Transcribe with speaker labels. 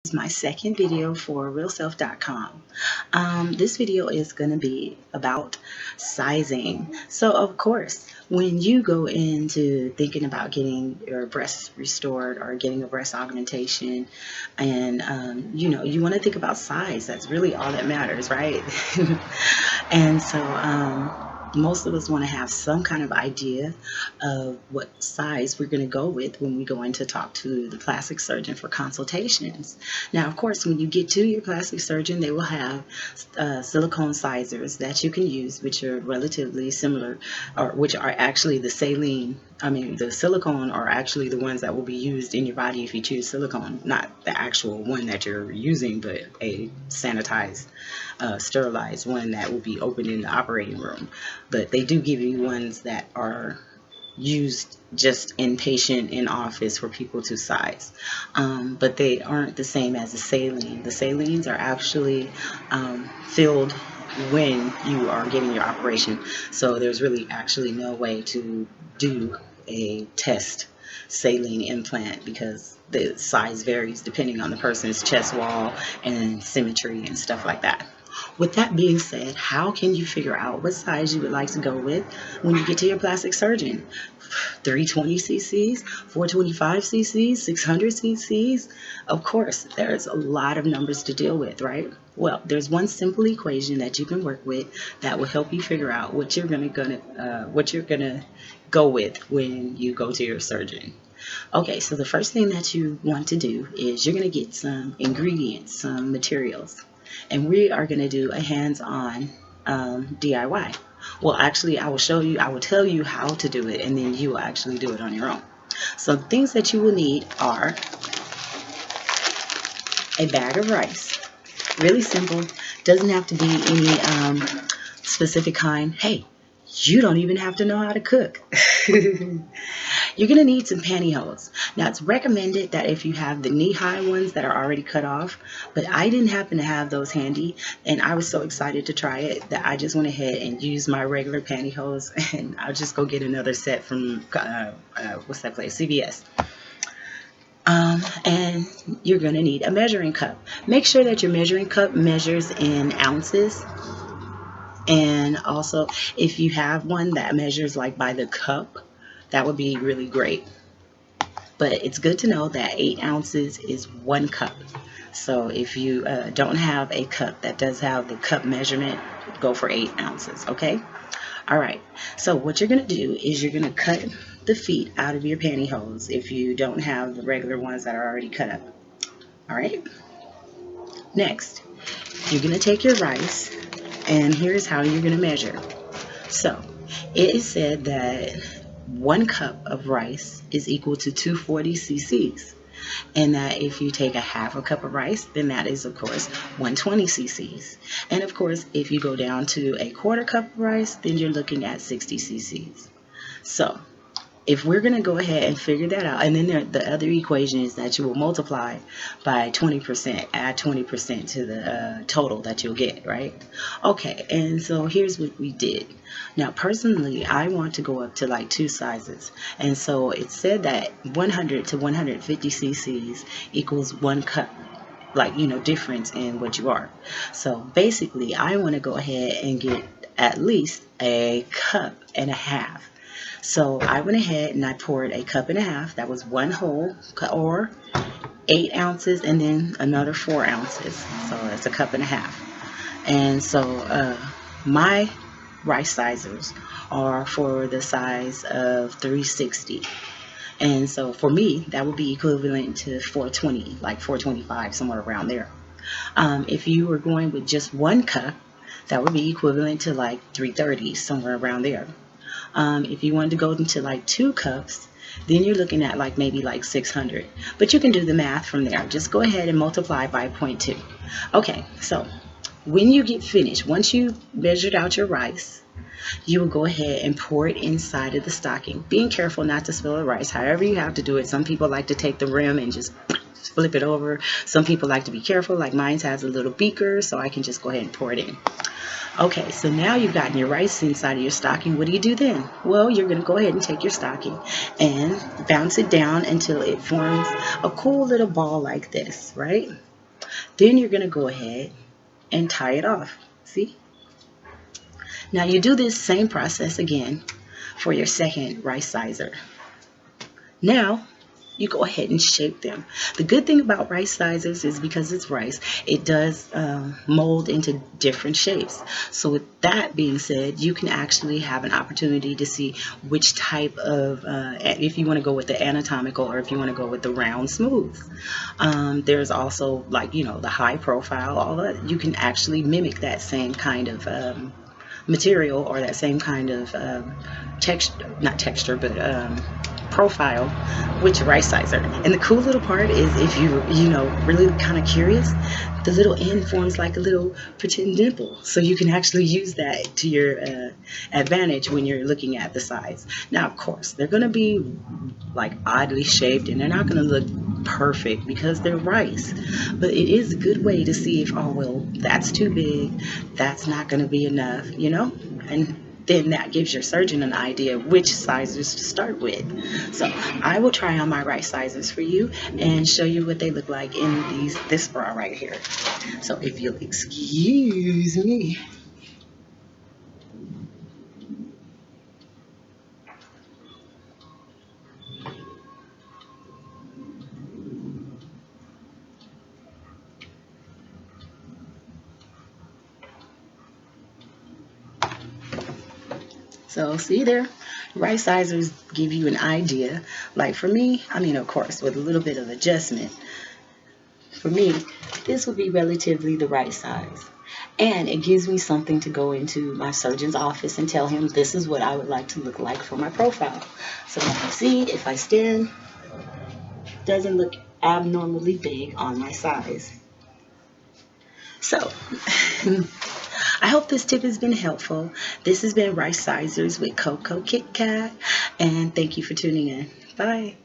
Speaker 1: Is my second video for realself.com. This video is going to be about sizing. So of course, when you go into thinking about getting your breasts restored or getting a breast augmentation, and you want to think about size. That's really all that matters, right? And so most of us want to have some kind of idea of what size we're going to go with when we go in to talk to the plastic surgeon for consultations. Now, of course, when you get to your plastic surgeon, they will have silicone sizers that you can use, which are relatively similar, or which are actually the saline. I mean, the silicone are actually the ones that will be used in your body if you choose silicone, not the actual one that you're using, but a sanitized, sterilized one that will be open in the operating room. But they do give you ones that are used just inpatient in office for people to size, but they aren't the same as the saline. The salines are actually filled when you are getting your operation, so there's really actually no way to do a test saline implant because the size varies depending on the person's chest wall and symmetry and stuff like that. With that being said, how can you figure out what size you would like to go with when you get to your plastic surgeon? 320 cc's, 425 cc's, 600 cc's? Of course, there's a lot of numbers to deal with, right? Well, there's one simple equation that you can work with that will help you figure out what you're gonna go with when you go to your surgeon. Okay, so the first thing that you want to do is you're going to get some ingredients, some materials, and we are going to do a hands-on DIY. Well, actually, I will tell you how to do it, and then you will actually do it on your own. So the things that you will need are a bag of rice. Really simple. Doesn't have to be any specific kind. Hey, you don't even have to know how to cook. You're going to need some pantyhose. Now, it's recommended that if you have the knee-high ones that are already cut off, but I didn't happen to have those handy, and I was so excited to try it that I just went ahead and used my regular pantyhose, and I'll just go get another set from, what's that place, CVS. And you're going to need a measuring cup. Make sure that your measuring cup measures in ounces. And also, if you have one that measures like by the cup, that would be really great. But it's good to know that 8 ounces is 1 cup. So if you don't have a cup that does have the cup measurement, go for 8 ounces, okay? All right, so what you're going to do is you're going to cut the feet out of your pantyhose if you don't have the regular ones that are already cut up. All right, next, you're going to take your rice, and here's how you're going to measure. So it is said that 1 cup of rice is equal to 240 cc's. And that if you take a half a cup of rice, then that is, of course, 120 cc's. And of course, if you go down to a quarter cup of rice, then you're looking at 60 cc's. So if we're going to go ahead and figure that out, and then the other equation is that you will multiply by 20%, add 20% to the total that you'll get, right? Okay, and so here's what we did. Now, personally, I want to go up to like 2 sizes, and so it said that 100 to 150 cc's equals 1 cup, like, difference in what you are. So basically, I want to go ahead and get at least a cup and a half. So I went ahead and I poured a cup and a half. That was 1 whole, or 8 ounces, and then another 4 ounces. So that's a cup and a half. And so my rice sizers are for the size of 360. And so for me, that would be equivalent to 420, like 425, somewhere around there. If you were going with just 1 cup, that would be equivalent to like 330, somewhere around there. If you wanted to go into like 2 cups, then you're looking at like maybe like 600. But you can do the math from there. Just go ahead and multiply by 0.2. Okay, so when you get finished, once you measured out your rice, you will go ahead and pour it inside of the stocking. Being careful not to spill the rice. However you have to do it. Some people like to take the rim and just flip it over. Some people like to be careful, like mine has a little beaker, so I can just go ahead and pour it in. Okay, so now you've gotten your rice inside of your stocking. What do you do then? Well, you're going to go ahead and take your stocking and bounce it down until it forms a cool little ball like this, right? Then you're going to go ahead and tie it off. See? Now you do this same process again for your second rice sizer. Now you go ahead and shape them. The good thing about rice sizers is because it's rice, it does mold into different shapes. So with that being said, you can actually have an opportunity to see which type of, if you want to go with the anatomical or if you want to go with the round smooth. There's also, like, the high profile, all that. You can actually mimic that same kind of material or that same kind of texture, not texture, but profile with your rice sizer. And the cool little part is, if really kind of curious, the little end forms like a little pretend dimple, so you can actually use that to your advantage when you're looking at the sides. Now, of course, they're going to be like oddly shaped and they're not going to look perfect because they're rice, but it is a good way to see if, oh well, that's too big, that's not going to be enough, and then that gives your surgeon an idea of which sizes to start with. So I will try on my rice sizes for you and show you what they look like in this bra right here. So if you'll excuse me. So see there, rice sizers give you an idea. Like for me, I mean, of course, with a little bit of adjustment, for me, this would be relatively the right size. And it gives me something to go into my surgeon's office and tell him this is what I would like to look like for my profile. So you see, if I stand, it doesn't look abnormally big on my size. So I hope this tip has been helpful. This has been Rice Sizers with Coco Kit Kat, and thank you for tuning in. Bye.